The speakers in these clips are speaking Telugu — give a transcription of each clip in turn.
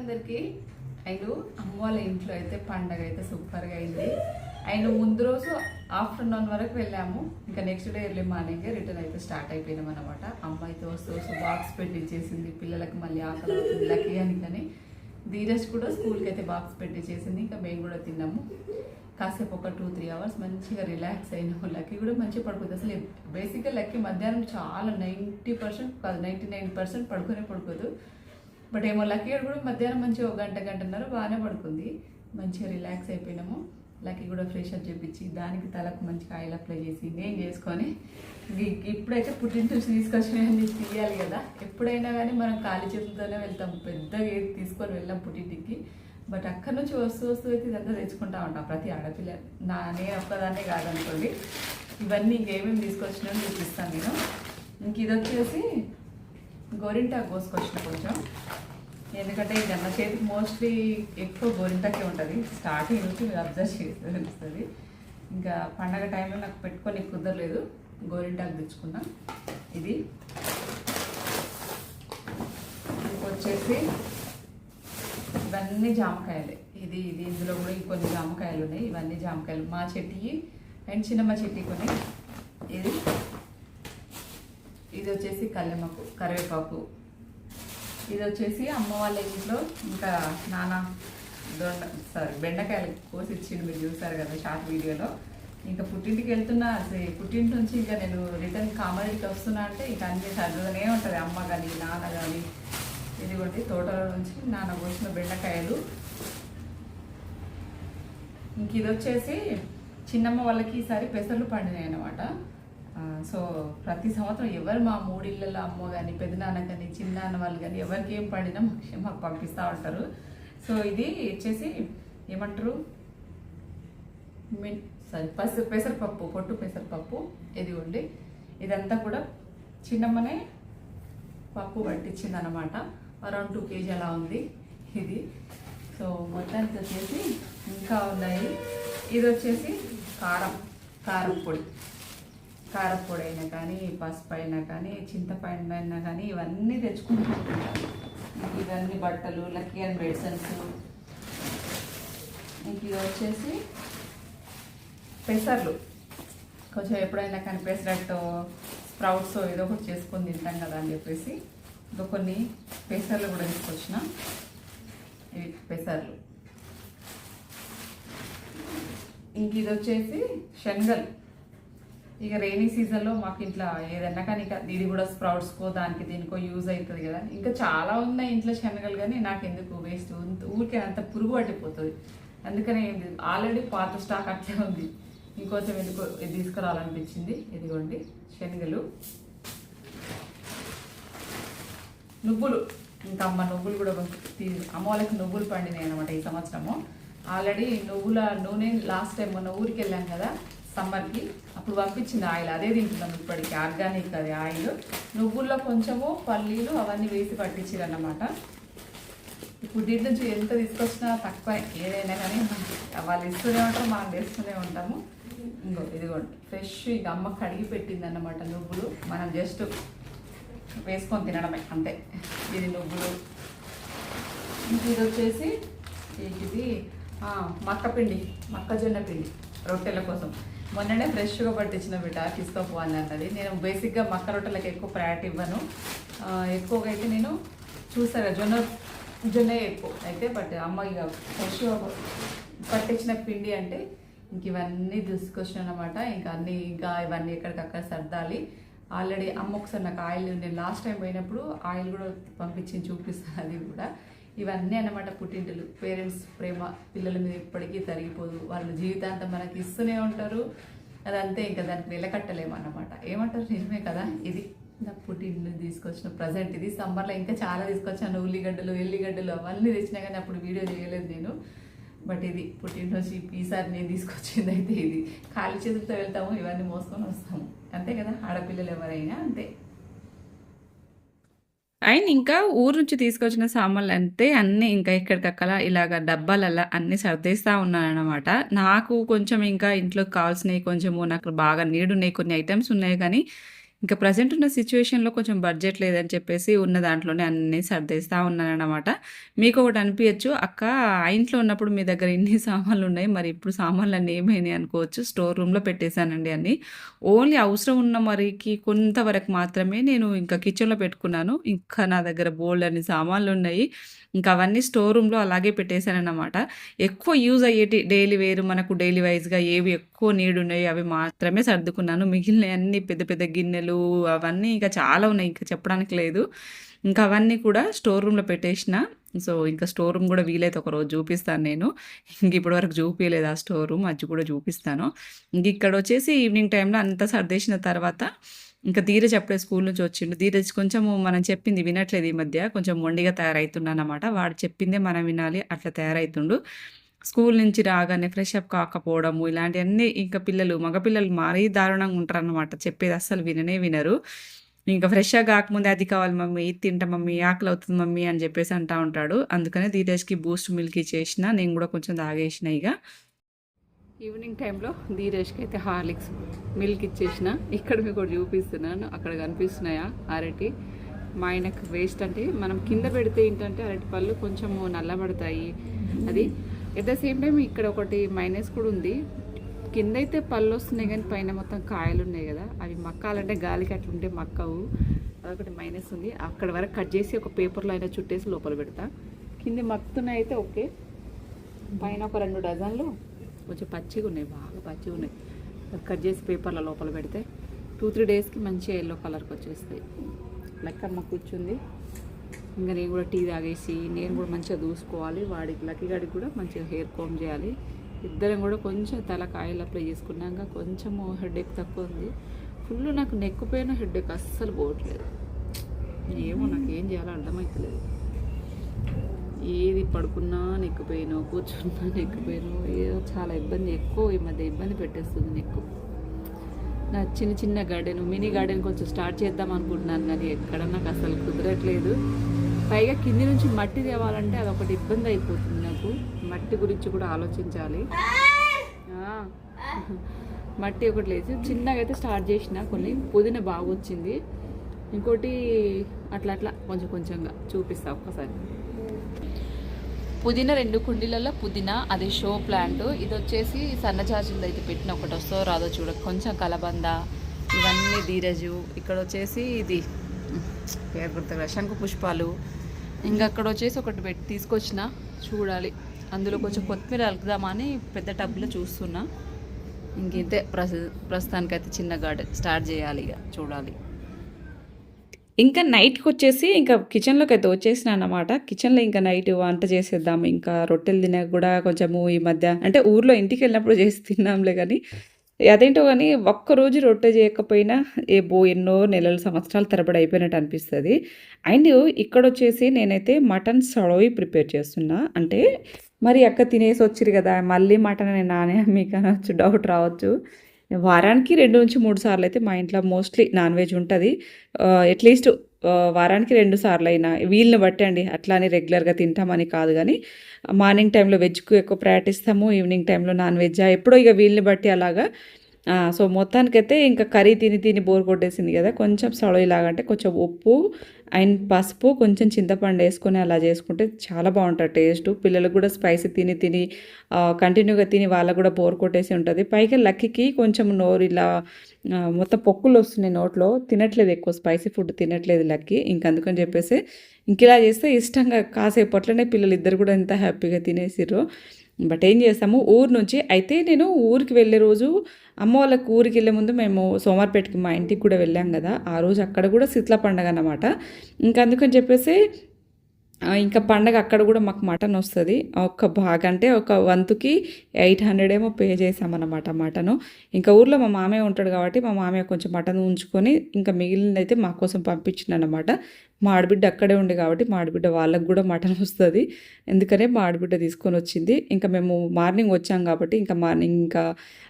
అందరికీ. అండ్ అమ్మ వాళ్ళ ఇంట్లో అయితే పండగ అయితే సూపర్గా అయింది. అండ్ ముందు రోజు ఆఫ్టర్నూన్ వరకు వెళ్ళాము. ఇంకా next day early morning return అయితే స్టార్ట్ అయిపోయినాం అనమాట. అమ్మ అయితే వస్తూ బాక్స్ పెట్టించేసింది పిల్లలకి, మళ్ళీ ఆకలి పిల్లలకి అని. కానీ ధీరజ్ కూడా స్కూల్కి అయితే బాక్స్ పెట్టించేసింది. ఇంకా మేము కూడా తిన్నాము. కాసేపు ఒక 2-3 అవర్స్ మంచిగా రిలాక్స్ అయినాము. లక్కీ కూడా మంచిగా పడుకుంది. అసలు బేసిక్గా లక్కీ మధ్యాహ్నం చాలా 90% కాదు 99% పడుకోదు. బట్ ఏమో లక్కీ కూడా మధ్యాహ్నం మంచిగా ఒక గంటన్నర బాగానే పడుకుంది. మంచిగా రిలాక్స్ అయిపోయినాము. లక్కీ కూడా ఫ్రెష్ అప్ చేపించి దానికి తలకు మంచిగా ఆయిల్ అప్లై చేసి నేను చేసుకొని ఇప్పుడైతే పుట్టింటి నుంచి తీసుకొచ్చినవన్నీ తీయాలి కదా. ఎప్పుడైనా కానీ మనం ఖాళీ చేతులతోనే వెళ్తాం, పెద్దగా ఏది తీసుకొని వెళ్ళాం పుట్టింటికి. బట్ అక్కడి నుంచి వస్తూ అయితే ఇదంతా తెచ్చుకుంటా ఉంటాం ప్రతి ఆడపిల్ల. నేను ఒక్కదాన్నే కాదనుకోండి. ఇవన్నీ ఇంకేమేమి తీసుకొచ్చినా చూపిస్తాను నేను. ఇంక ఇది వచ్చేసి గోరింటాకు కోసుకొచ్చిన కొంచెం, ఎందుకంటే ఇది నా చేతికి మోస్ట్లీ ఎక్కువ గోరింటాకే ఉంటుంది. స్టార్టింగ్ నుంచి మీరు అబ్జర్వ్ చేస్తే తెలుస్తుంది. ఇంకా పండగ టైంలో నాకు పెట్టుకొని కుదరలేదు, గోరింటాకు తెచ్చుకున్నా. ఇది వచ్చేసి ఇవన్నీ జామకాయలే. ఇది ఇందులో కూడా ఇంకొన్ని జామకాయలు ఉన్నాయి. ఇవన్నీ జామకాయలు మా చెట్టు అండ్ చిన్నమ్మ చెట్టు కొన్ని. ఇది వచ్చేసి కరివేపాకు. ఇది వచ్చేసి అమ్మ వాళ్ళ ఇంట్లో ఇంకా నాన్న బెండకాయలు కోసి ఇచ్చిండు, మీరు చూసారు కదా షార్ట్ వీడియోలో. ఇంకా పుట్టింటికి వెళ్తున్నా, పుట్టింటి నుంచి ఇంకా నేను రిటర్న్ కామెడీకి వస్తున్నా అంటే ఇంకా అన్ని సర్దుగానే ఉంటుంది అమ్మ కానీ నాన్న కానీ. ఇదిగోండి తోటలో నుంచి నాన్న కోసిన బెండకాయలు. ఇంక ఇది వచ్చేసి చిన్నమ్మ వాళ్ళకి ఈసారి పెసర్లు పండినాయి అన్నమాట. సో ప్రతి సంవత్సరం ఎవరు మా మూడిళ్ళలో అమ్మ కానీ పెద్దనాన్న కానీ చిన్నాన్న వాళ్ళు కానీ ఎవరికి ఏం పడినా మాకు పంపిస్తూ ఉంటారు. సో ఇది వచ్చేసి ఏమంటారు పెసరపప్పు, పొట్టు పెసరపప్పు. ఇదిగోండి ఇదంతా కూడా చిన్నమ్మనే పప్పు పట్టించింది అనమాట. అరౌండ్ 2 kg అలా ఉంది ఇది. సో మొత్తానికి వచ్చేసి ఇంకా ఉన్నాయి. ఇది వచ్చేసి కారపొడి అయినా కానీ, పసుపు అయినా కానీ, చింతపండు అయినా కానీ ఇవన్నీ తెచ్చుకుంటాం. ఇవన్నీ బట్టలు, లక్కీ అండ్ మెడిసిన్స్. ఇంక ఇది వచ్చేసి పెసర్లు. కొంచెం ఎప్పుడైనా కానీ పెసరట్టు, స్ప్రౌట్స్ ఏదో ఒకటి చేసుకొని తింటాం కదా అని చెప్పేసి ఇంకా కొన్ని పెసర్లు కూడా తీసుకొచ్చిన. ఇవి పెసర్లు. ఇంక ఇది వచ్చేసి శనగలు. ఇక రైనీ సీజన్లో మాకు ఇంట్లో ఏదన్నా కానీ ఇది కూడా స్ప్రౌట్స్కో దానికి దీనికో యూజ్ అవుతుంది కదా. ఇంకా చాలా ఉన్నాయి ఇంట్లో శనగలు, కానీ నాకు ఎందుకు వేస్ట్, ఊరికే అంత పురుగు పట్టిపోతుంది. అందుకని ఆల్రెడీ పాత స్టాక్ అట్లే ఉంది, ఇంకొంచెం ఎందుకు ఇది తీసుకురావాలనిపించింది. ఇదిగోండి శనగలు. నువ్వులు, ఇంకా అమ్మ నువ్వులు కూడా అమ్మ వాళ్ళకి నువ్వులు పండినాయి అనమాట ఈ సంవత్సరము. ఆల్రెడీ నువ్వుల నూనె లాస్ట్ టైం మొన్న ఊరికి వెళ్ళాం కదా సమ్మర్కి, అప్పుడు పంపించింది ఆయిల్. అదే తింటున్నాం ఇప్పటికి, ఆర్గానిక్ అది ఆయిల్. నువ్వుల్లో కొంచెము పల్లీలు అవన్నీ వేసి పట్టించారు అన్నమాట. ఇప్పుడు దీని నుంచి ఎంత తీసుకొచ్చినా తక్కువ, ఏదైనా కానీ వాళ్ళు ఇస్తూనే ఉంటారు, మనం వేస్తూనే ఉంటాము. ఇదిగోండి ఫ్రెష్ ఇక అమ్మ కడిగి పెట్టింది అన్నమాట నువ్వులు. మనం జస్ట్ వేసుకొని తినడమే అంతే. ఇది నువ్వులు. ఇది వచ్చేసి ఇది మొక్కజొన్న పిండి రొట్టెల కోసం. మొన్ననే ఫ్రెష్గా పట్టించిన బిడ్డ తీసుకోపోవాలి అన్నది. నేను బేసిక్గా మక్క రొట్టెలకు ఎక్కువ ప్రయారిటీ ఇవ్వను. ఎక్కువగా అయితే నేను చూసారా జొన్న ఎక్కువ అయితే. బట్ అమ్మ ఇక ఫ్రెష్గా పట్టించిన పిండి అంటే ఇంక ఇవన్నీ తీసుకొచ్చాను అనమాట. ఇంకా ఇవన్నీ ఎక్కడికక్కడ సర్దాలి. ఆల్రెడీ అమ్మ ఒకసారి నాకు ఆయిల్, నేను లాస్ట్ టైం పోయినప్పుడు ఆయిల్ కూడా పంపించి చూపిస్తాను అది కూడా. ఇవన్నీ అన్నమాట పుట్టింటిలు. పేరెంట్స్ ప్రేమ పిల్లల మీద ఇప్పటికీ తరిగిపోదు, వాళ్ళ జీవితాంతం మనకి ఇస్తూనే ఉంటారు. అదంతే, ఇంకా దానికి నిలకట్టలేమన్నమాట. ఏమంటారు, నిజమే కదా. ఇది నా పుట్టింటిని తీసుకొచ్చిన ప్రజెంట్. ఇది సమ్మర్లో ఇంకా చాలా తీసుకొచ్చాను, ఉల్లిగడ్డలు ఎల్లిగడ్డలు అవన్నీ తెచ్చినా కానీ అప్పుడు వీడియో చేయలేదు నేను. బట్ ఇది పుట్టింటి నుంచి ఈసారి నేను తీసుకొచ్చింది అయితే ఇది. ఖాళీ చేతులతో వెళ్తాము, ఇవన్నీ మోసుకొని వస్తాము, అంతే కదా ఆడపిల్లలు ఎవరైనా అంతే. అండ్ ఇంకా ఊరు నుంచి తీసుకొచ్చిన సామాన్లు అంతే అన్నీ ఇంకా ఎక్కడికక్కడ ఇలాగ డబ్బాలల్లా అన్నీ సర్దేస్తూ ఉన్నానమాట. నాకు కొంచెం ఇంకా ఇంట్లోకి కావాల్సినవి కొంచెము నాకు బాగా నీడున్నాయి కొన్ని ఐటమ్స్ ఉన్నాయి, కానీ ఇంకా ప్రెజెంట్ ఉన్న సిట్యుయేషన్‌లో కొంచెం బడ్జెట్ లేదని చెప్పేసి ఉన్న దాంట్లోనే అన్నీ సర్దేస్తా ఉన్నాననమాట. మీకొకటి అనిపియచ్చు, "అక్క ఆ ఇంట్లో ఉన్నప్పుడు మీ దగ్గర ఇన్ని సామాన్లున్నాయి. మరి ఇప్పుడు సామాన్లన్నీ ఏమైనాయి?" అనుకోవచ్చు. స్టోర్ రూమ్‌లో పెట్టేశానండి అన్నీ. ఓన్లీ అవసరం ఉన్న వరకి కొంతవరకు మాత్రమే నేను ఇంకా కిచెన్‌లో పెట్టుకున్నాను. ఇంకా నా దగ్గర బోలెడన్ని సామాన్లున్నాయి. ఇంకా అవన్నీ స్టోర్ రూమ్‌లో అలాగే పెట్టేశాననమాట. ఎక్కువ యూజ్ అయ్యేటి డైలీ వేర్ మనకు డైలీ వైస్‌గా ఏవి ఎక్కువ నీడ్ ఉన్నాయో అవి మాత్రమే సర్దుకున్నాను. మిగిలినయన్నీ పెద్ద పెద్ద గిన్నెలు అవన్నీ ఇంకా చాలా ఉన్నాయి. ఇంకా చెప్పడానికి లేదు. ఇంకా అవన్నీ కూడా స్టోర్ రూమ్‌లో పెట్టేషిన. సో, ఇంకా స్టోర్ రూమ్ గూడా వీలైతే ఒకరోజు జూపిస్తాను నేను. ఇప్పటి వరకు జూపియలేదు ఆ స్టోర్ రూమ్. అది కూడా జూపిస్తాను. ఇక్కడొచ్చేసి ఈవినింగ్ టైమ్‌లో అంతా సర్దేసిన తర్వాత ఇంకా ధీరజ్ అప్పుడే స్కూల్ నుంచి వచ్చిండు. ధీరజ్ కొంచెము మనం చెప్పింది వినట్లేదు ఈ మధ్య. కొంచెం మొండిగా తయారైతుండనమాట. వాడు చెప్పిందే మనం వినాలి అట్లా తయారైతుండు. స్కూల్ నుంచి రాగానే ఫ్రెష్ అప్ కాకపోవడము ఇలాంటియన్నీ ఇంకా మగపిల్లలు మరీ దారుణంగా ఉంటారనమాట. చెప్పేది అస్సలు విననే వినరు. ఇంకా ఫ్రెష్‌గా కాకముందే అది కావాలి మమ్మీ, ఇది తింటా మమ్మీ, ఆకలవుతుంది మమ్మీ అని చెప్పేసి అంటా ఉంటాడు. అందుకనే ధీరజ్‌కి బూస్ట్ మిల్క్ ఇచ్చేషిన. నేను గూడా కొంచెం తాగేషిన ఇగ. ఈవినింగ్ టైంలో ధీరజ్‌కి అయితే హార్లిక్స్ మిల్క్ ఇచ్చేసిన. ఇక్కడ మీకోటి చూపిస్తున్నాను. అక్కడ కనిపిస్తున్నాయా అరటి? మా ఆయనకు వేస్ట్ అంటే మనం కింద పెడితే ఏంటంటే అరటి పళ్ళు కొంచెము నల్లబడతాయి. అది ఎట్ ద సేమ్ టైం ఇక్కడ ఒకటి మైనస్ కూడా ఉంది. కింద అయితే పళ్ళు వస్తున్నాయి కానీ పైన మొత్తం కాయలు ఉన్నాయి కదా, అవి మక్కాలంటే గాలికి అట్లుంటే మక్కవు. అదొకటి మైనస్ ఉంది. అక్కడ వరకు కట్ చేసి ఒక పేపర్లో అయినా చుట్టేసి లోపల పెడతా. కింద మక్కుతున్నాయి అయితే ఓకే. పైన ఒక 2 డజన్లు కొంచెం పచ్చిగా ఉన్నాయి, బాగా పచ్చిగా ఉన్నాయి. కట్ చేసి పేపర్ల లోపల పెడితే 2-3 డేస్కి మంచిగా ఎల్లో కలర్కి వచ్చేస్తాయి. లెక్కమ్మ కూర్చుంది. ఇంకా నేను కూడా టీ తాగేసి నేను కూడా మంచిగా దూసుకోవాలి. వాడికి లక్కీగాడికి కూడా మంచిగా హెయిర్ కోమ్ చేయాలి. ఇద్దరం కూడా కొంచెం తలకు ఆయిల్ అప్లై చేసుకున్నాక కొంచెము హెడేక్ తక్కువ ఉంది. ఫుల్ నాకు నెక్ పెయిన్, హెడేక్ అస్సలు పోవట్లేదు. ఏమో నాకు ఏం చేయాలో అర్థమవుతలేదు. ఏది పడుకున్నా నెక్ పెయిన్, కూర్చున్నా నెక్ పెయిన్, ఏదో చాలా ఇబ్బంది. ఎక్కువ ఈ మధ్య ఇబ్బంది పెట్టేస్తుంది నెక్. నా చిన్న గార్డెన్, మినీ గార్డెన్ కొంచెం స్టార్ట్ చేద్దాం అనుకుంటున్నాను కానీ ఎక్కడ నాకు అసలు కుదరట్లేదు. పైగా కింది నుంచి మట్టి తేవాలంటే అదొకటి ఇబ్బంది అయిపోతుంది నాకు. మట్టి గురించి కూడా ఆలోచించాలి. మట్టి ఒకటి లేదు. చిన్నగా అయితే స్టార్ట్ చేసిన. కొన్ని పుదీనా బాగా వచ్చింది. ఇంకోటి అట్లా కొంచెం కొంచెంగా చూపిస్తా ఒక్కసారి. పుదీనా 2 కుండీలలో పుదీనా, అది షో ప్లాంట్. ఇది వచ్చేసి సన్నజాజులు అయితే పెట్టిన ఒకటి వస్తో రాదో చూడ. కొంచెం కలబంద, ఇవన్నీ ధీరజు. ఇక్కడ వచ్చేసి ఇది పేరు గుర్తుగా శంకు పుష్పాలు. ఇంకా అక్కడ వచ్చేసి ఒకటి తీసుకొచ్చిన, చూడాలి. అందులో కొంచెం కొత్తిమీర అలుకుదామని పెద్ద టబ్లో చూస్తున్నా. ఇంకైతే ప్రస్తుతానికైతే చిన్న గార్డెన్ స్టార్ట్ చేయాలి, ఇక చూడాలి. ఇంకా నైట్‌కొచ్చేసి ఇంకా కిచెన్‌లోకి అయితే వచ్చేసినానన్నమాట. కిచెన్‌లో ఇంకా నైట్ వంట చేసేద్దాం. ఇంకా రొట్టెలు తినక కూడా కొంచెము ఈ మధ్య అంటే ఊర్లో ఇంటికెళ్ళినప్పుడు చేసి తిన్నాంలే గానీ, అదేంటో గానీ ఒక్కరోజు రొట్టె చేయకపోయినా ఎన్నో నెలలు, సంవత్సరాల తరబడి అయిపోయినట్టు అనిపిస్తది. అండ్ ఇక్కడొచ్చేసి నేనైతే మటన్ సడోయి ప్రిపేర్ చేస్తున్నా. అంటే మరి అక్క తినేసి వచ్చిర్రు కదా, మళ్ళీ మటనేనా అని మీకు అనొచ్చు, డౌట్ రావచ్చు. వారానికి 2-3 సార్లయితే మా ఇంట్లో మోస్ట్‌లీ నాన్ వెజ్ ఉంటది. అట్‌లీస్ట్ వారానికి 2 సార్లయినా వీలుని బట్టి అండి. అట్లా అని రెగ్యులర్‌గా తింటామని కాదు గానీ, మార్నింగ్ టైంలో వెజ్‌కు ఎక్కువ ప్రయారిటీ ఇస్తాము. ఈవినింగ్ టైంలో నాన్ వెజ్జా ఎప్పుడో ఇక వీలుని బట్టి అలాగా. సో, మొత్తానికైతే ఇంకా కర్రీ తిని బోర్ కొట్టేసింది కదా, కొంచెం సడోయిలాగా అంటే కొంచెం ఉప్పు అండ్ పసుపు, కొంచెం చింతపండు వేసుకొని అలా చేసుకుంటే చాలా బాగుంటుంది టేస్టు. పిల్లలకు కూడా స్పైసీ తిని కంటిన్యూగా తిని వాళ్ళకు కూడా బోర్ కొట్టేసి ఉంటుంది. పైగా లక్కీకి కొంచెం నోరు ఇలా మొత్తం పొక్కులు వస్తున్నాయి నోట్లో. తినట్లేదు, ఎక్కువ స్పైసీ ఫుడ్ తినట్లేదు లక్కీ. ఇంక అందుకని చెప్పేసి ఇలా చేస్తే ఇష్టంగా కాసేపట్లనే పిల్లలు ఇద్దరు కూడా ఎంత హ్యాపీగా తినేసిర్రు. బట్ ఏం చేస్తాము, ఊరు నుంచి అయితే నేను ఊరికి వెళ్ళే రోజు అమ్మ వాళ్ళకి ఊరికి వెళ్ళే ముందు మేము సోమార్పేటకి మా ఇంటికి కూడా వెళ్ళాం కదా, ఆ రోజు అక్కడ కూడా శీతల పండగ అన్నమాట. ఇంకా అందుకని చెప్పేసి ఇంకా పండగ అక్కడ కూడా మాకు మటన్ వస్తుంది. ఒక బాగా అంటే ఒక వంతుకి 800 ఏమో పే చేసామన్నమాట మటను. ఇంకా ఊర్లో మా మామయ్య ఉంటాడు కాబట్టి మా మామయ్య కొంచెం మటన్ ఉంచుకొని ఇంకా మిగిలినదైతే మా కోసం పంపించిందన్నమాట. మా ఆడబిడ్డ అక్కడే ఉండే కాబట్టి మా ఆడబిడ్డ వాళ్ళకు కూడా మటన్ వస్తుంది. ఎందుకనే మా ఆడబిడ్డ తీసుకొని వచ్చింది. ఇంకా మేము మార్నింగ్ వచ్చాం కాబట్టి ఇంకా మార్నింగ్ ఇంకా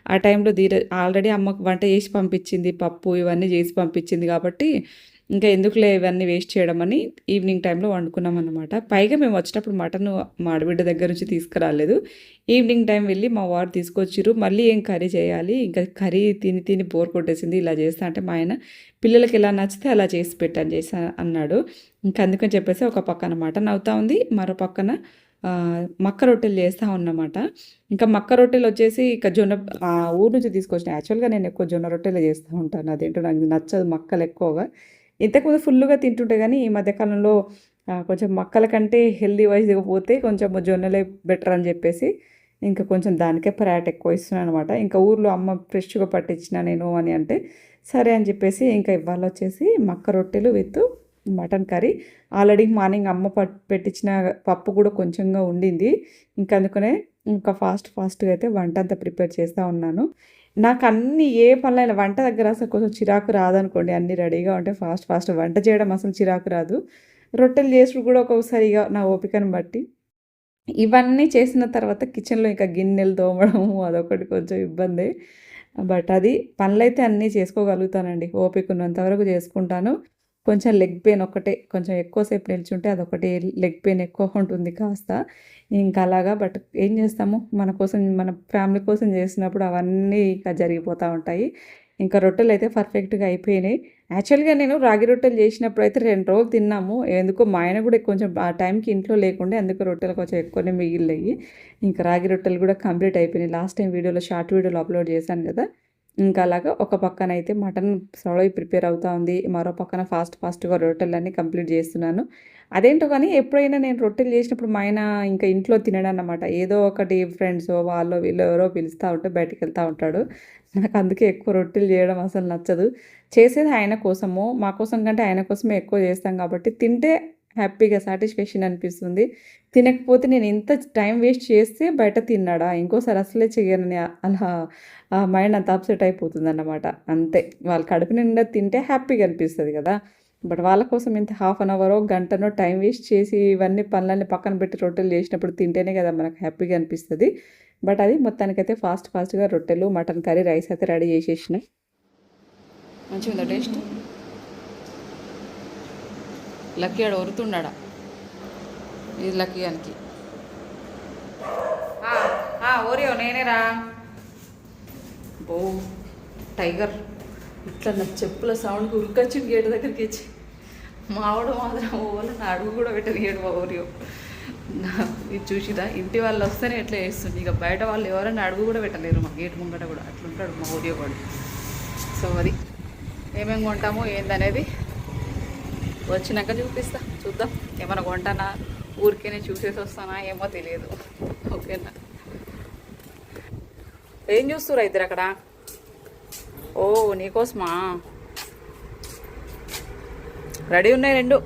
ఆ టైంలో ఆల్రెడీ అమ్మకు వంట చేసి పంపించింది, పప్పు ఇవన్నీ చేసి పంపించింది కాబట్టి ఇంకా ఎందుకులే ఇవన్నీ వేస్ట్ చేయడం అని ఈవినింగ్ టైంలో వండుకున్నాం అనమాట. పైగా మేము వచ్చేటప్పుడు మటన్ మా ఆడబిడ్డ దగ్గర నుంచి తీసుకురాలేదు. ఈవినింగ్ టైం వెళ్ళి మా వారు తీసుకొచ్చిర్రు. మళ్ళీ ఏం కర్రీ చేయాలి, ఇంకా కర్రీ తిని బోర్ కొట్టేసింది, ఇలా చేస్తా అంటే మా ఆయన పిల్లలకి ఎలా నచ్చితే అలా చేసి పెట్టని చేసి అన్నాడు. ఇంకా అందుకని చెప్పేసి ఒక పక్కన మటన్ అవుతా ఉంది, మరో పక్కన మక్క రొట్టెలు చేస్తూ ఉన్నమాట. ఇంకా మక్క రొట్టెలు వచ్చేసి ఇక జొన్న ఊరు నుంచి తీసుకొచ్చిన. యాక్చువల్గా నేను ఎక్కువ జొన్న రొట్టెలే చేస్తూ ఉంటాను, అదేంటో నాకు నచ్చదు మక్కలు ఎక్కువగా. ఇంతకుముందు ఫుల్గా తింటుంటే కానీ ఈ మధ్యకాలంలో కొంచెం మక్కల కంటే హెల్దీ వైజ్గా పోతే కొంచెం జొన్నలే బెటర్ అని చెప్పేసి ఇంకా కొంచెం దానికే ప్రయారిటీ ఎక్కువ ఇస్తున్నాను అనమాట. ఇంకా ఊర్లో అమ్మ ఫ్రెష్గా పట్టించిన నేను అని అంటే సరే అని చెప్పేసి ఇంకా ఇవాళ వచ్చేసి మక్క రొట్టెలు with mutton curry. Already morning అమ్మ పెట్టించిన పప్పు కూడా కొంచెంగా ఉండింది. ఇంకా అందుకనే ఇంకా ఫాస్ట్గా అయితే వంట అంతా ప్రిపేర్ చేస్తూ ఉన్నాను. నాకు అన్ని ఏ పనులైనా వంట దగ్గర అసలు కొంచెం చిరాకు రాదనుకోండి, అన్నీ రెడీగా ఉంటే ఫాస్ట్ వంట చేయడం అసలు చిరాకు రాదు. రొట్టెలు చేసుడు కూడా ఒక్కొక్కసారి ఇక నా ఓపికను బట్టి. ఇవన్నీ చేసిన తర్వాత కిచెన్లో ఇంకా గిన్నెలు తోమడము అదొకటి కొంచెం ఇబ్బంది. బట్ అది పనులైతే అన్నీ చేసుకోగలుగుతానండి, ఓపిక ఉన్నంత వరకు చేసుకుంటాను. కొంచెం లెగ్ పెయిన్ ఒకటే, కొంచెం ఎక్కువసేపు నిల్చుంటే అదొకటి లెగ్ పెయిన్ ఎక్కువ ఉంటుంది కాస్త. ఇంకా అలాగా బట్ ఏం చేస్తాము, మన కోసం మన ఫ్యామిలీ కోసం చేసినప్పుడు అవన్నీ ఇక జరిగిపోతూ ఉంటాయి. ఇంకా రొట్టెలు అయితే పర్ఫెక్ట్గా అయిపోయినాయి. యాక్చువల్గా నేను రాగి రొట్టెలు చేసినప్పుడు అయితే 2 రోజులు తిన్నాము. ఎందుకో మా ఆయన కూడా కొంచెం ఆ టైంకి ఇంట్లో లేకుండే, అందుకు రొట్టెలు కొంచెం ఎక్కువనే మిగిలినాయి. ఇంకా రాగి రొట్టెలు కూడా కంప్లీట్ అయిపోయినాయి. లాస్ట్ టైం వీడియోలో షార్ట్ వీడియోలో అప్లోడ్ చేశాను కదా. ఇంకా అలాగా ఒక పక్కన అయితే మటన్ సొలవి ప్రిపేర్ అవుతూ ఉంది, మరో పక్కన ఫాస్ట్గా రొట్టెలన్నీ కంప్లీట్ చేస్తున్నాను. అదేంటో కానీ ఎప్పుడైనా నేను రొట్టెలు చేసినప్పుడు మా ఆయన ఇంకా ఇంట్లో తినడన్నమాట. ఏదో ఒకటి ఫ్రెండ్స్ వాళ్ళు వీళ్ళు ఎవరో పిలుస్తూ ఉంటే బయటికి వెళ్తూ ఉంటాడు. నాకు అందుకే ఎక్కువ రొట్టెలు చేయడం అసలు నచ్చదు. చేసేది ఆయన కోసము, మా కోసం కంటే ఆయన కోసమే ఎక్కువ చేస్తాం కాబట్టి తింటే హ్యాపీగా సాటిస్ఫాక్షన్ అనిపిస్తుంది. తినకపోతే నేను ఇంత టైం వేస్ట్ చేస్తే బయట తిన్నాడా, ఇంకోసారి అసలే చేయనని అలా మైండ్ అంత అప్సెట్ అయిపోతుంది అన్నమాట. అంతే, వాళ్ళ కడుపు నిండా తింటే హ్యాపీగా అనిపిస్తుంది కదా. బట్ వాళ్ళ కోసం ఇంత హాఫ్ అన్ అవరో గంటనో టైం వేస్ట్ చేసి ఇవన్నీ పనులన్నీ పక్కన పెట్టి రొట్టెలు చేసినప్పుడు తింటేనే కదా మనకు హ్యాపీగా అనిపిస్తుంది. బట్ అది మొత్తానికైతే ఫాస్ట్గా రొట్టెలు, మటన్ కర్రీ, రైస్ అయితే రెడీ చేసేసిన. మంచిగా ఉందా టేస్ట్? లక్కీ ఆడ ఒరుతున్నాడా, ఇది లక్కీ అనికి. ఓరియో నేనేరా బో టైగర్. ఇట్లా నా చెప్పుల సౌండ్కి ఉరికొచ్చింది గేటు దగ్గరికి వచ్చి. మావాడు మాత్రం ఓళ్ళు నా అడుగు కూడా పెట్టనియడు మా ఓరియో. ఇది చూసిదా, ఇంటి వాళ్ళు వస్తేనే ఎట్లా చేస్తుంది, ఇక బయట వాళ్ళు ఎవరైనా అడుగు కూడా పెట్టలేరు మా గేటు ముంగట కూడా. అట్లుంటాడు మా ఓరియో వాడు. సో అది ఏమేమి కొంటామో ఏందనేది వచ్చినాక చూపిస్తా, చూద్దాం. ఏమైనా కొంటానా ఊరికేనే చూసేసి వస్తానా ఏమో తెలియదు. ఓకేనా, ఏం చూస్తురా ఇద్దరు అక్కడ? ఓ నీకోసమా రెడీ ఉన్నాయి 2.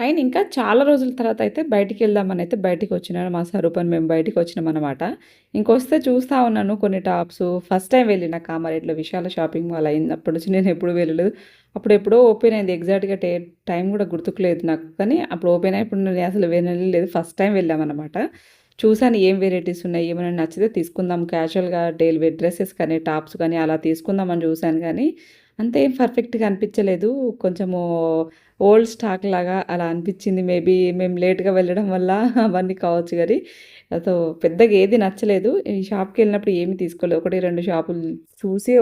ఆయన ఇంకా చాలా రోజుల తర్వాత అయితే బయటికి వెళ్దామని అయితే బయటికి వచ్చినాను. మా స్వరూపని మేము బయటికి వచ్చినాం అనమాట. ఇంకొస్తే చూస్తూ ఉన్నాను కొన్ని టాప్స్. ఫస్ట్ టైం వెళ్ళిన కామారెడ్డిలో విశాల షాపింగ్ మాల్ అయినప్పటి నుంచి నేను ఎప్పుడు వెళ్ళలేదు. అప్పుడు ఎప్పుడో ఓపెన్ అయింది, ఎగ్జాక్ట్గా టైం కూడా గుర్తుకులేదు నాకు. కానీ అప్పుడు ఓపెన్ అయినప్పుడు నేను అసలు వెళ్ళలేదు, ఫస్ట్ టైం వెళ్ళామన్నమాట. చూసాను ఏం వెరైటీస్ ఉన్నాయి, ఏమైనా నచ్చితే తీసుకుందాం, క్యాజువల్గా డైలీ వేర్ డ్రెస్సెస్ కానీ టాప్స్ కానీ అలా తీసుకుందామని చూశాను. కానీ అంతేం పర్ఫెక్ట్గా అనిపించలేదు, కొంచెము ఓల్డ్ స్టాక్ లాగా అలా అనిపించింది. మేబీ మేము లేట్గా వెళ్ళడం వల్ల అవన్నీ కావచ్చు. కానీ సో పెద్దగా ఏది నచ్చలేదు. ఈ షాప్కి వెళ్ళినప్పుడు ఏమీ తీసుకోలేదు, 1-2 షాపులు చూసి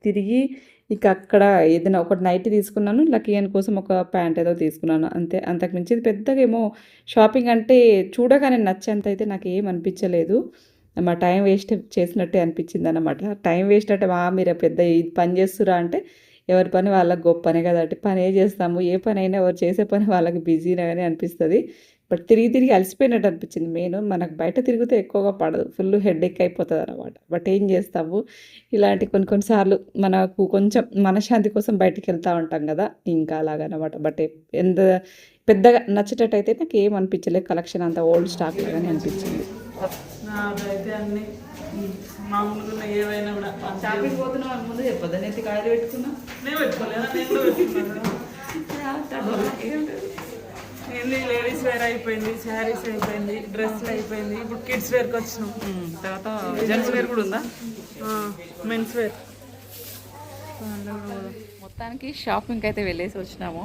తిరిగి ఇక అక్కడ ఏదైనా ఒకటి నైట్ తీసుకున్నాను, లక్కీ అని కోసం ఒక ప్యాంట్ ఏదో తీసుకున్నాను అంతే. అంతకుమించి పెద్దగా ఏమో షాపింగ్ అంటే చూడగానే నచ్చేంత అయితే నాకు ఏం అనిపించలేదు. మా టైం వేస్ట్ చేసినట్టే అనిపించింది అన్నమాట. టైం వేస్ట్ అంటే మీరు పెద్ద ఇది పని చేస్తురా అంటే ఎవరి పని వాళ్ళకి గొప్ప పనే కదా. అంటే పని చేస్తాము, ఏ పని అయినా ఎవరు చేసే పని వాళ్ళకి బిజీగానే అనిపిస్తుంది. బట్ తిరిగి అలసిపోయినట్టు అనిపించింది. మెయిన్ మనకు బయట తిరిగితే ఎక్కువగా పడదు, ఫుల్ హెడేక్ అయిపోతుంది అనమాట. బట్ ఏం చేస్తాము, ఇలాంటి కొన్నిసార్లు మనకు కొంచెం మనశ్శాంతి కోసం బయటికి వెళ్తూ ఉంటాం కదా, ఇంకా అలాగనమాట. బట్ ఎంత పెద్దగా నచ్చేటట్టు అయితే నాకు ఏం అనిపించలేదు. కలెక్షన్ అంతా ఓల్డ్ స్టాక్ లాగానే అనిపించింది. నాదైతే అన్ని మామూలుగా ఏవైనా కూడా షాపింగ్ పోతున్నా ముందు చెప్పదు, నెత్తి కాయలు పెట్టుకున్నా నేను పెట్టుకోలేదా, నేను కూడా పెట్టుకున్నాను. ఏంది లేడీస్ వేర్ అయిపోయింది, శారీస్ అయిపోయింది, డ్రెస్లు అయిపోయింది. ఇప్పుడు కిడ్స్ వేర్కి వచ్చినాం. తర్వాత జెంట్స్ వేర్ కూడా ఉందా? Mens wear. మొత్తానికి షాపింగ్కి అయితే వెళ్ళేసి వచ్చినాము.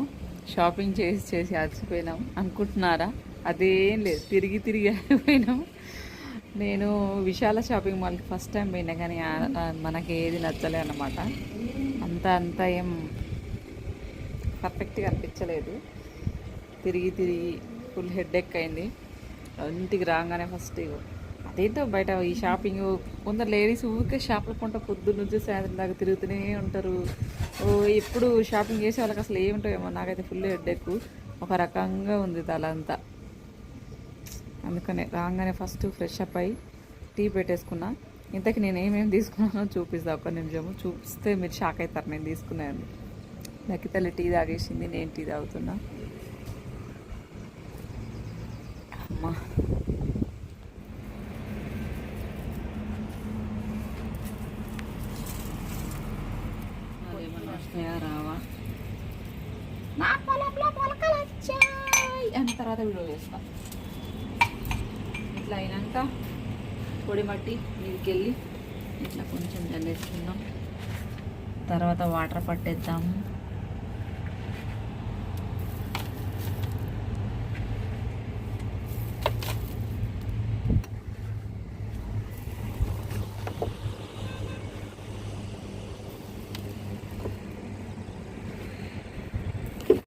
షాపింగ్ చేసి చేసి అలసిపోయినాం అనుకుంటున్నారా? అదేం లేదు, తిరిగి తిరిగి అయిపోయినాం. నేను విశాల షాపింగ్ మాల్కి ఫస్ట్ టైం పోయినా కానీ మనకి ఏది నచ్చలే అన్నమాట. అంతా ఏం పర్ఫెక్ట్గా అనిపించలేదు. తిరిగి తిరిగి ఫుల్ హెడేక్ అయింది. ఇంటికి రాగానే ఫస్ట్ అదేంటో బయట ఈ షాపింగ్ కొందరు లేడీస్ ఊరికే షాపుల కొంట పొద్దున్న నుంచి సాయంత్రం దాకా తిరుగుతూనే ఉంటారు. ఎప్పుడు షాపింగ్ చేసే వాళ్ళకి అసలు ఏముంటాయేమో. నాకైతే ఫుల్ హెడేక్, ఒక రకంగా ఉంది తలంతా. అందుకనే రాగానే ఫస్ట్ ఫ్రెష్ అప్ అయ్యి టీ పెట్టేసుకున్నా. ఇంతకీ నేను ఏమేమి తీసుకున్నానో చూపిస్తా, ఒక్క నిమిషము. చూపిస్తే మీరు షాక్ అవుతారు నేను తీసుకున్నాను. నాకు తల్లి టీ తాగేసింది, నేను టీ తాగుతున్నా. అమ్మా అదేమన్నా వస్తాయా రావా? నా పొలంలో మొలకలు వచ్చాయి అని తర్వాత వీడియో చేస్తా. ఇట్లా అయినాక పొడి మట్టి మీదకి వెళ్ళి ఇట్లా కొంచెం జల్లేసుకుందాం. తర్వాత వాటర్ పట్టేద్దాము.